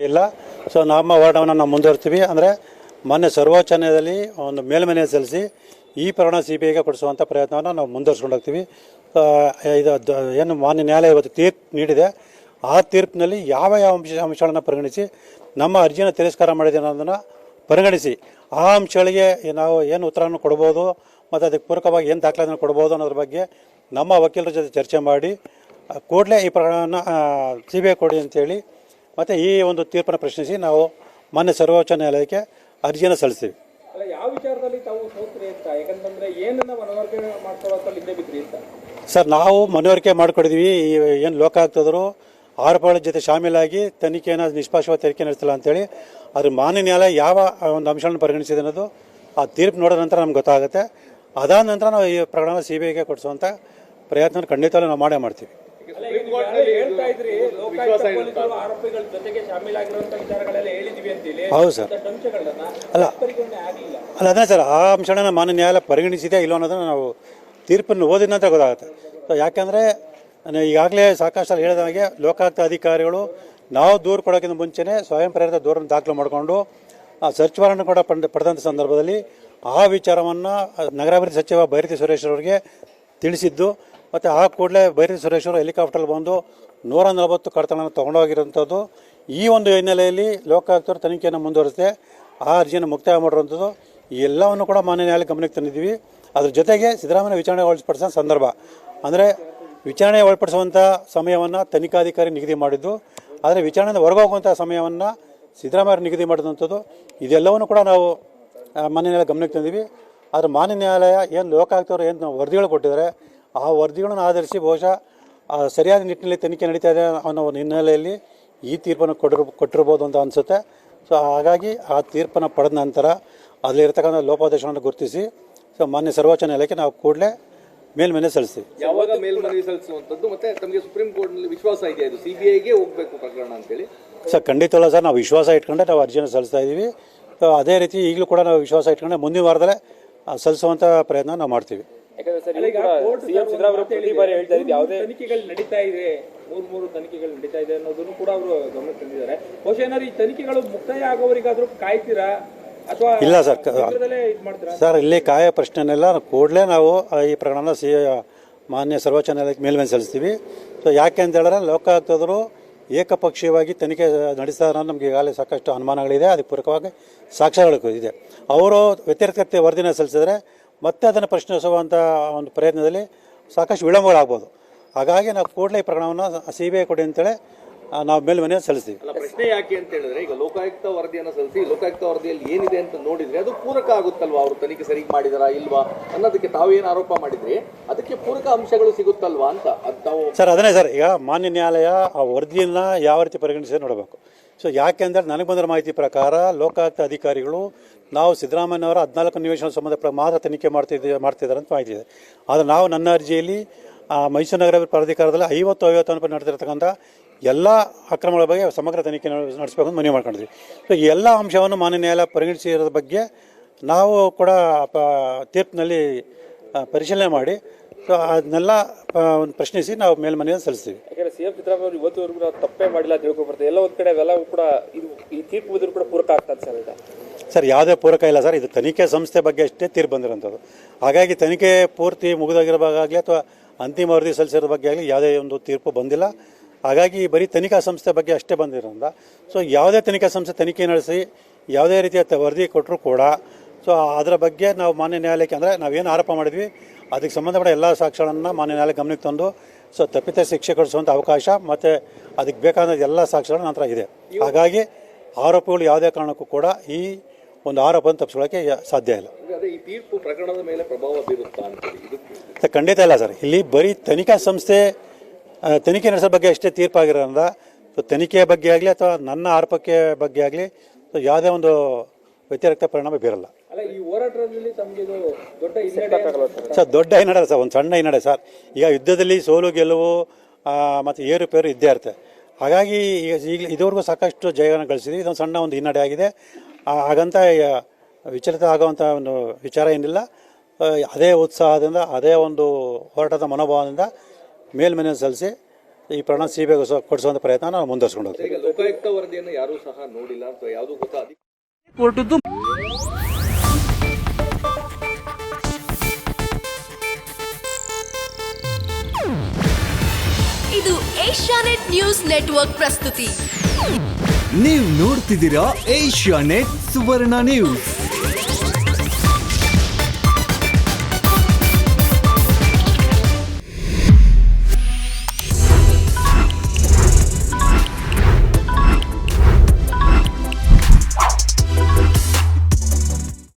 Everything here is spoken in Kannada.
ಇಲ್ಲ. ಸೊ ನಮ್ಮ ಹೋರಾಟವನ್ನು ನಾವು ಮುಂದುವರಿಸ್ತೀವಿ. ಅಂದರೆ ಮೊನ್ನೆ ಸರ್ವೋಚ್ಚ ನ್ಯಾಯಾಲಯದಲ್ಲಿ ಒಂದು ಮೇಲ್ಮನೆ ಸಲ್ಲಿಸಿ ಈ ಪ್ರಕರಣ CBIಗೆ ಕೊಡಿಸುವಂಥ ಪ್ರಯತ್ನವನ್ನು ನಾವು ಮುಂದುವರ್ಸ್ಕೊಂಡು ಹೋಗ್ತೀವಿ. ಇದು ಏನು ಮಾನ್ಯ ನ್ಯಾಯಾಲಯ ಇವತ್ತು ತೀರ್ಪು ನೀಡಿದೆ, ಆ ತೀರ್ಪಿನಲ್ಲಿ ಯಾವ ಅಂಶಗಳನ್ನು ಪರಿಗಣಿಸಿ ನಮ್ಮ ಅರ್ಜಿಯನ್ನು ತಿರಸ್ಕಾರ ಮಾಡಿದೆ ಅನ್ನೋದನ್ನು ಪರಿಗಣಿಸಿ ಆ ಅಂಶಗಳಿಗೆ ನಾವು ಏನು ಉತ್ತರವನ್ನು ಕೊಡ್ಬೋದು ಮತ್ತು ಅದಕ್ಕೆ ಪೂರಕವಾಗಿ ಏನು ದಾಖಲೆಯನ್ನು ಕೊಡ್ಬೋದು ಅನ್ನೋದ್ರ ಬಗ್ಗೆ ನಮ್ಮ ವಕೀಲರ ಜೊತೆ ಚರ್ಚೆ ಮಾಡಿ ಕೂಡಲೇ ಈ ಪ್ರಕರಣವನ್ನು CBI ಕೊಡಿ ಅಂತೇಳಿ ಮತ್ತು ಈ ಒಂದು ತೀರ್ಪನ್ನು ಪ್ರಶ್ನಿಸಿ ನಾವು ಮಾನ್ಯ ಸರ್ವೋಚ್ಚ ನ್ಯಾಯಾಲಯಕ್ಕೆ ಅರ್ಜಿಯನ್ನು ಸಲ್ಲಿಸ್ತೀವಿ. ಯಾವ ವಿಚಾರದಲ್ಲಿ ತಾವು ಸೋತ್ರಿ ಅಂತ, ಯಾಕಂತಂದ್ರೆ ಏನನ್ನ ಮನವರಿಕೆ ಮಾಡ್ಕೊಳ್ಳೋಕೆ ಹಿಂದೆ ಬಿದ್ರಿ ಅಂತ? ಸರ್, ನಾವು ಮನವರಿಕೆ ಮಾಡಿಕೊಡಿದ್ವಿ. ಏನು ಲೋಕಾಯುಕ್ತರು ಆರೋಪಗಳ ಜೊತೆ ಶಾಮೀಲಾಗಿ ತನಿಖೆಯನ್ನು ನಿಷ್ಪಕ್ಷಪಾತ ತನಿಖೆ ನಡೆಸಿಲ್ಲ ಅಂತೇಳಿ. ಅದ್ರ ಮಾನ್ಯ ನ್ಯಾಯಾಲಯ ಯಾವ ಒಂದು ಅಂಶಗಳನ್ನು ಪರಿಗಣಿಸಿದೆ ಅನ್ನೋದು ಆ ತೀರ್ಪು ನೋಡಿದ ನಂತರ ನಮ್ಗೆ ಗೊತ್ತಾಗುತ್ತೆ. ಅದಾದ ನಂತರ ನಾವು ಈ ಪ್ರಕರಣ CBIಗೆ ಕೊಡಿಸುವಂಥ ಪ್ರಯತ್ನ ಖಂಡಿತವೂ ನಾವು ಮಾಡೇ ಮಾಡ್ತೀವಿ. ಹೌದು ಸರ್. ಅದೇ ಸರ್, ಆ ಅಂಶಗಳನ್ನ ಮಾನ್ಯ ನ್ಯಾಯಾಲಯ ಪರಿಗಣಿಸಿದೆ ಇಲ್ಲೋ ಅನ್ನೋದನ್ನು ನಾವು ತೀರ್ಪನ್ನು ಓದಿದ ನಂತರ ಗೊತ್ತಾಗುತ್ತೆ. ಯಾಕೆಂದರೆ ಈಗಾಗಲೇ ಸಾಕಷ್ಟು ಹೇಳಿದ ಹಾಗೆ ಲೋಕಾಯುಕ್ತ ಅಧಿಕಾರಿಗಳು ನಾವು ದೂರು ಕೊಡೋಕ್ಕಿಂತ ಮುಂಚೆನೇ ಸ್ವಯಂ ಪ್ರೇರಿತ ದೂರನ್ನು ದಾಖಲು ಮಾಡಿಕೊಂಡು ಸರ್ಚ್ ವಾರೆಂಟ್ ಕೂಡ ಪಡೆದಂಥ ಸಂದರ್ಭದಲ್ಲಿ ಆ ವಿಚಾರವನ್ನು ನಗರಾಭಿವೃದ್ಧಿ ಸಚಿವ ಬೈರತಿ ಸುರೇಶ್ ಅವರಿಗೆ ತಿಳಿಸಿದ್ದು. ಮತ್ತು ಆ ಕೂಡಲೇ ಬೈರತಿ ಸುರೇಶ್ ಅವರು ಹೆಲಿಕಾಪ್ಟರ್ಲ್ಲಿ ಬಂದು 140 ಕಡತಗಳನ್ನು ತೊಗೊಂಡೋಗಿರೋಂಥದ್ದು. ಈ ಒಂದು ಹಿನ್ನೆಲೆಯಲ್ಲಿ ಲೋಕಾಯುಕ್ತರು ತನಿಖೆಯನ್ನು ಮುಂದುವರಿಸಿದೆ, ಆ ಅರ್ಜಿಯನ್ನು ಮುಕ್ತಾಯ ಮಾಡಿರುವಂಥದ್ದು. ಈ ಎಲ್ಲವನ್ನು ಕೂಡ ಮಾನ್ಯ ನ್ಯಾಯಾಲಯ ಗಮನಕ್ಕೆ ತಂದಿದ್ದೀವಿ. ಅದ್ರ ಜೊತೆಗೆ ಸಿದ್ದರಾಮಯ್ಯ ವಿಚಾರಣೆ ಒಳಪಡಿಸೋ ಸಂದರ್ಭ ಅಂದರೆ ವಿಚಾರಣೆ ಒಳಪಡಿಸುವಂಥ ಸಮಯವನ್ನು ತನಿಖಾಧಿಕಾರಿ ನಿಗದಿ ಮಾಡಿದ್ದು, ಆದರೆ ವಿಚಾರಣೆಯಿಂದ ಹೊರಗೋಗುವಂಥ ಸಮಯವನ್ನು ಸಿದ್ದರಾಮಯ್ಯ ನಿಗದಿ ಮಾಡಿದಂಥದ್ದು. ಇದೆಲ್ಲವನ್ನು ಕೂಡ ನಾವು ಮಾನ್ಯ ನ್ಯಾಯಾಲಯ ಗಮನಕ್ಕೆ ತಂದೀವಿ. ಆದರೆ ಮಾನ್ಯ ನ್ಯಾಯಾಲಯ ಏನು ಲೋಕಾಯುಕ್ತವರು ಏನು ವರದಿಗಳು ಕೊಟ್ಟಿದ್ದಾರೆ ಆ ವರದಿಗಳನ್ನು ಆಧರಿಸಿ ಬಹುಶಃ ಸರಿಯಾದ ನಿಟ್ಟಿನಲ್ಲಿ ತನಿಖೆ ನಡೀತಾ ಇದೆ ಅನ್ನೋ ಒಂದು ಹಿನ್ನೆಲೆಯಲ್ಲಿ ಈ ತೀರ್ಪನ್ನು ಕೊಟ್ಟಿರ್ಬೋದು ಅಂತ ಅನಿಸುತ್ತೆ. ಸೊ ಹಾಗಾಗಿ ಆ ತೀರ್ಪನ್ನು ಪಡೆದ ನಂತರ ಅದರಲ್ಲಿರ್ತಕ್ಕಂಥ ಲೋಪದೋಷಗಳನ್ನು ಗುರುತಿಸಿ ಮಾನ್ಯ ಸರ್ವೋಚ್ಚ ನ್ಯಾಯಾಲಯಕ್ಕೆ ನಾವು ಕೂಡಲೇ ಮೇಲ್ಮನೆ ಸಲ್ಲಿಸ್ತೀವಿ. ಯಾವಾಗ ಮೇಲ್ಮನವಿ ಸಲ್ಲಿಸುವಂಥದ್ದು ಮತ್ತೆ ತಮಗೆ ಸುಪ್ರೀಂ ಕೋರ್ಟ್ನಲ್ಲಿ ವಿಶ್ವಾಸ ಇದೆ ಇದು CBIಗೆ ಹೋಗಬೇಕು ಪ್ರಕರಣ ಅಂತೇಳಿ? ಸರ್, ಖಂಡಿತವಲ್ಲ ಸರ್, ನಾವು ವಿಶ್ವಾಸ ಇಟ್ಕೊಂಡೆ ನಾವು ಅರ್ಜಿಯನ್ನು ಸಲ್ಲಿಸ್ತಾ ಇದ್ದೀವಿ. ಅದೇ ರೀತಿ ಈಗಲೂ ಕೂಡ ನಾವು ವಿಶ್ವಾಸ ಇಟ್ಕೊಂಡೆ ಮುಂದಿನ ವಾರದಲ್ಲೇ ಸಲ್ಲಿಸುವಂಥ ಪ್ರಯತ್ನ ನಾವು ಮಾಡ್ತೀವಿ. ತನಿಖೆಗಳು ನಡೀತಾ ಇದೆ, ಮೂರು ತನಿಖೆಗಳು ನಡೀತಾ ಇದೆ ಅನ್ನೋದನ್ನು ಕೂಡ ಅವರು ಗಮನಕ್ಕೆ ತಂದಿದ್ದಾರೆ. ಬಹುಶಃ ಏನಾದ್ರು ಈ ತನಿಖೆಗಳು ಮುಕ್ತಾಯ ಆಗೋವರಿಗಾದ್ರೂ ಕಾಯ್ತೀರಾ ಅಥವಾ ಇಲ್ಲ ಸರ್? ಸರ್, ಇಲ್ಲಿ ಕಾಯ ಪ್ರಶ್ನೆನೆಲ್ಲ ಕೂಡಲೇ ನಾವು ಈ ಪ್ರಕರಣ ಮಾನ್ಯ ಸರ್ವೋಚ್ಚ ನ್ಯಾಯಾಲಯಕ್ಕೆ ಮೇಲ್ಮನೆ ಸಲ್ಲಿಸ್ತೀವಿ. ಸೊ ಯಾಕೆ ಅಂತ ಹೇಳಿದ್ರೆ ಲೋಕಾಯುಕ್ತರು ಏಕಪಕ್ಷೀಯವಾಗಿ ತನಿಖೆ ನಡೆಸ್ತಾರೆ ನಮಗೆ ಈಗಾಗಲೇ ಸಾಕಷ್ಟು ಅನುಮಾನಗಳಿದೆ. ಅದಕ್ಕೆ ಪೂರಕವಾಗಿ ಸಾಕ್ಷ್ಯಗಳು ಇದೆ. ಅವರು ವ್ಯತಿರಿಕ್ತ ವರದಿನ ಸಲ್ಲಿಸಿದ್ರೆ ಮತ್ತೆ ಅದನ್ನು ಪ್ರಶ್ನಿಸುವಂಥ ಒಂದು ಪ್ರಯತ್ನದಲ್ಲಿ ಸಾಕಷ್ಟು ವಿಳಂಬಗಳಾಗ್ಬೋದು. ಹಾಗಾಗಿ ನಾವು ಕೂಡಲೇ ಈ ಪ್ರಕರಣವನ್ನು CBI ಕೊಡಿ ಅಂತೇಳಿ ನಾವು ಮೇಲ್ಮನೆ ಸಲ್ಲಿಸ್ತೀವಿ. ಪ್ರಶ್ನೆ ಯಾಕೆ ಅಂತ ಹೇಳಿದ್ರೆ, ಈಗ ಲೋಕಾಯುಕ್ತ ವರದಿಯನ್ನು ಸಲ್ಲಿಸಿ ಲೋಕಾಯುಕ್ತ ವರದಿಯಲ್ಲಿ ಏನಿದೆ ಅಂತ ನೋಡಿದ್ರೆ ಅದು ಪೂರಕ ಆಗುತ್ತಲ್ವಾ, ಅವರು ತನಿಖೆ ಸರಿ ಮಾಡಿದಾರಾ ಇಲ್ವಾ ಅನ್ನೋದಕ್ಕೆ ತಾವೇನು ಆರೋಪ ಮಾಡಿದ್ರಿ ಅದಕ್ಕೆ ಪೂರಕ ಅಂಶಗಳು ಸಿಗುತ್ತಲ್ವಾ ಅಂತ ತಾವು? ಸರ್, ಅದನ್ನೇ ಸರ್, ಈಗ ಮಾನ್ಯ ನ್ಯಾಯಾಲಯ ಆ ವರದಿಯನ್ನು ಯಾವ ರೀತಿ ಪರಿಗಣಿಸಿ ನೋಡಬೇಕು. ಸೊ ಯಾಕೆ ಅಂದರೆ ನನಗೆ ಬಂದಿರೋ ಮಾಹಿತಿ ಪ್ರಕಾರ ಲೋಕಾಯುಕ್ತ ಅಧಿಕಾರಿಗಳು ನಾವು ಸಿದ್ದರಾಮಯ್ಯನವರ 14 ನಿವೇಶನ ಸಂಬಂಧ ಮಾತ್ರ ತನಿಖೆ ಮಾಡ್ತಿದ್ದಾರೆ ಅಂತ ಮಾಹಿತಿ ಇದೆ. ಆದರೆ ನಾವು ನನ್ನ ಅರ್ಜಿಯಲ್ಲಿ ಮೈಸೂರು ನಗರ ಪ್ರಾಧಿಕಾರದಲ್ಲಿ 50 ನಡೆದಿರ್ತಕ್ಕಂಥ ಎಲ್ಲ ಅಕ್ರಮಗಳ ಬಗ್ಗೆ ಸಮಗ್ರ ತನಿಖೆ ನಡೆಸಬೇಕು ಅಂತ ಮನವಿ ಮಾಡ್ಕೊಂಡಿದ್ವಿ. ಸೊ ಈ ಎಲ್ಲ ಅಂಶವನ್ನು ಮಾನ್ಯ ನ್ಯಾಯಾಲಯ ಪರಿಗಣಿಸಿರೋದ್ರ ಬಗ್ಗೆ ನಾವು ಕೂಡ ತೀರ್ಪಿನಲ್ಲಿ ಪರಿಶೀಲನೆ ಮಾಡಿ ಸೊ ಅದನ್ನೆಲ್ಲ ಪ್ರಶ್ನಿಸಿ ನಾವು ಮೇಲ್ಮನೆಯನ್ನು ಸಲ್ಲಿಸ್ತೀವಿ. ಯಾಕಂದರೆ CM ಸಿದ್ದರಾಮಯ್ಯ ಇವತ್ತುವರೆಗೂ ನಾವು ತಪ್ಪೇ ಮಾಡಿಲ್ಲ ಅಂತ ತಿಳ್ಕೊಬರ್ತದೆ. ಎಲ್ಲ ಒಂದು ಕಡೆ ಅವೆಲ್ಲ ಕೂಡ ಈ ತೀರ್ಪು ಬಂದರೂ ಕೂಡ ಪೂರಕ ಆಗ್ತದೆ ಸರ್ ಇದು? ಸರ್, ಯಾವುದೇ ಪೂರಕ ಇಲ್ಲ ಸರ್. ಇದು ತನಿಖೆ ಸಂಸ್ಥೆ ಬಗ್ಗೆ ಅಷ್ಟೇ ತೀರ್ಪು ಬಂದಿರೋಂಥದ್ದು. ಹಾಗಾಗಿ ತನಿಖೆ ಪೂರ್ತಿ ಮುಗಿದೋಗಿರೋವಾಗಲಿ ಅಥವಾ ಅಂತಿಮ ವರದಿ ಸಲ್ಲಿಸಿರೋ ಬಗ್ಗೆ ಆಗಲಿ ಯಾವುದೇ ಒಂದು ತೀರ್ಪು ಬಂದಿಲ್ಲ. ಹಾಗಾಗಿ ಬರೀ ತನಿಖಾ ಸಂಸ್ಥೆ ಬಗ್ಗೆ ಅಷ್ಟೇ ಬಂದಿರೋದ್ರಿಂದ ಸೊ ಯಾವುದೇ ತನಿಖಾ ಸಂಸ್ಥೆ ತನಿಖೆ ನಡೆಸಿ ಯಾವುದೇ ರೀತಿಯ ವರದಿ ಕೊಟ್ಟರು ಕೂಡ ಸೊ ಅದರ ಬಗ್ಗೆ ನಾವು ಮಾನ್ಯ ನ್ಯಾಯಾಲಯಕ್ಕೆ ಅಂದರೆ ನಾವೇನು ಆರೋಪ ಮಾಡಿದ್ವಿ ಅದಕ್ಕೆ ಸಂಬಂಧಪಟ್ಟ ಎಲ್ಲ ಸಾಕ್ಷ್ಯಗಳನ್ನು ಮಾನ್ಯ ನ್ಯಾಯಾಲಯ ಗಮನಕ್ಕೆ ತಂದು ಸೊ ತಪ್ಪಿತ ಶಿಕ್ಷೆ ಕೊಡಿಸುವಂಥ ಅವಕಾಶ ಮತ್ತು ಅದಕ್ಕೆ ಬೇಕಾದ ಎಲ್ಲ ಸಾಕ್ಷ್ಯಗಳು ನಂತರ ಇದೆ. ಹಾಗಾಗಿ ಆರೋಪಗಳು ಯಾವುದೇ ಕಾರಣಕ್ಕೂ ಕೂಡ ಈ ಒಂದು ಆರೋಪವನ್ನು ತಪ್ಪಿಸ್ಕೊಳ್ಳೋಕ್ಕೆ ಸಾಧ್ಯ ಇಲ್ಲ. ಈ ತೀರ್ಪು ಪ್ರಕರಣದ ಮೇಲೆ ಪ್ರಭಾವ ಬೀರುತ್ತಾ ಅಂತ? ಖಂಡಿತ ಇಲ್ಲ ಸರ್. ಇಲ್ಲಿ ಬರೀ ತನಿಖಾ ಸಂಸ್ಥೆ ತನಿಖೆ ನಡೆಸೋ ಬಗ್ಗೆ ಅಷ್ಟೇ ತೀರ್ಪಾಗಿರೋದ್ರಿಂದ ಸೊ ತನಿಖೆಯ ಬಗ್ಗೆ ಆಗಲಿ ಅಥವಾ ನನ್ನ ಆರೋಪಕ್ಕೆ ಬಗ್ಗೆ ಆಗಲಿ ಸೊ ಯಾವುದೇ ಒಂದು ವ್ಯತಿರಿಕ್ತ ಪರಿಣಾಮ ಬೀರಲ್ಲ. ಸರ್, ದೊಡ್ಡ ಹಿನ್ನಡೆ ಸರ್, ಒಂದು ಸಣ್ಣ ಹಿನ್ನಡೆ ಸರ್. ಈಗ ಯುದ್ಧದಲ್ಲಿ ಸೋಲು ಗೆಲುವು ಮತ್ತು ಏರುಪೇರು ಇದ್ದೇ ಇರುತ್ತೆ. ಹಾಗಾಗಿ ಈಗ ಇದುವರೆಗೂ ಸಾಕಷ್ಟು ಜಯವನ್ನು ಗಳಿಸಿದ್ವಿ. ಇದೊಂದು ಸಣ್ಣ ಒಂದು ಹಿನ್ನಡೆ ಆಗಿದೆ. ಹಾಗಂತ ವಿಚಲಿತ ಆಗುವಂಥ ಒಂದು ವಿಚಾರ ಏನಿಲ್ಲ. ಅದೇ ಉತ್ಸಾಹದಿಂದ ಅದೇ ಒಂದು ಹೋರಾಟದ ಮನೋಭಾವದಿಂದ ಮೇಲ್ಮನೆ ಸಲ್ಲಿಸಿ ಈ ಪ್ರಕರಣ CBI ಕೊಡಿಸುವಂಥ ಪ್ರಯತ್ನ ನಾವು ಮುಂದುವರ್ಸ್ಕೊಂಡು ಹೋಗ್ತೀವಿ. ಈಗ ಲೋಕಾಯುಕ್ತ ವರದಿಯನ್ನು ಯಾರೂ ಸಹ ನೋಡಿಲ್ಲ ಅಥವಾ ಯಾವುದು ಗೊತ್ತಾ ಇದು ಏಷ್ಯಾನೆಟ್ ನ್ಯೂಸ್ ನೆಟ್ವರ್ಕ್ ಪ್ರಸ್ತುತಿ. ನೀವು ನೋಡ್ತಿದ್ದೀರಾ ಏಷ್ಯಾನೆಟ್ ಸುವರ್ಣ ನ್ಯೂಸ್.